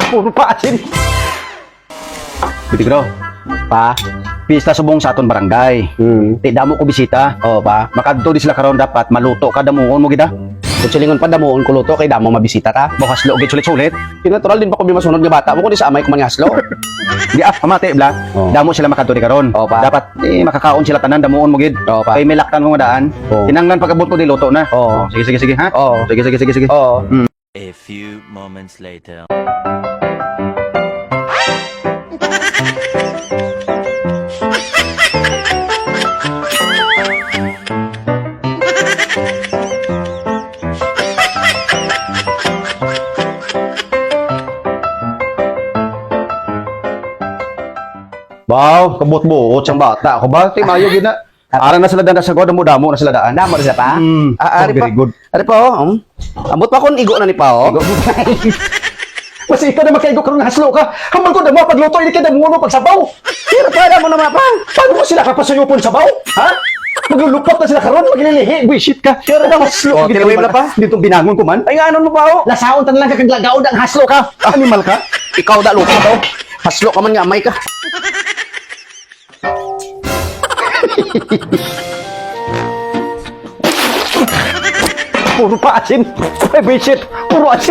Puro pa asin. Bitigro, pa, pista subong sa aton barangay. Ti damo ko bisita. Oo pa. Makadto di sila karon dapat maluto ka damuon mo gida. Kutsulingon pa damuon ko luto kay damo mabisita ta. Bukas lo gid sulit-sulit. Natural din ba ko masunod nga bata mo kundi sa amay ko man haslo. Di pamati bla. Oo. Damo sila makadto di karon. Oo, pa. Dapat makakaon sila tanan damuon mo gid. Oo, pa. Kay may laktan mo nga daan. Oo. Kinanglan pagabot ko di luto na. Oo. Sige ha. Oo. Sige. Oo. A few moments later. Baw, kabot-buot siyang bata. Ako ba? Ti mayo gid na. Arang na sila daan sa goda mo damo na sila daan. Damo sa pa. Ari Ari pa. very good. Ari pa oh. Ambot pa kon igo na ni pa oh. Mas ikaw na makaigo karon haslo ka. Haman ko damo pagluto ini kada mo pagsabaw. Pero para mo naman pa. Paano mo sila kapasuyupon sabaw? Ha? Maglulupot na sila karon maglilihi. Buisit ka. Pero na haslo. Oh, tinawid na pa? Dito binangon ko man. Ay nga ano mo pa oh. Lasaon tan lang ka kaglagaon ang haslo ka. Animal ka. Ikaw da lupa daw. Haslo ka man nga amay ka. Puro pa asin. Buisit. Puro asin.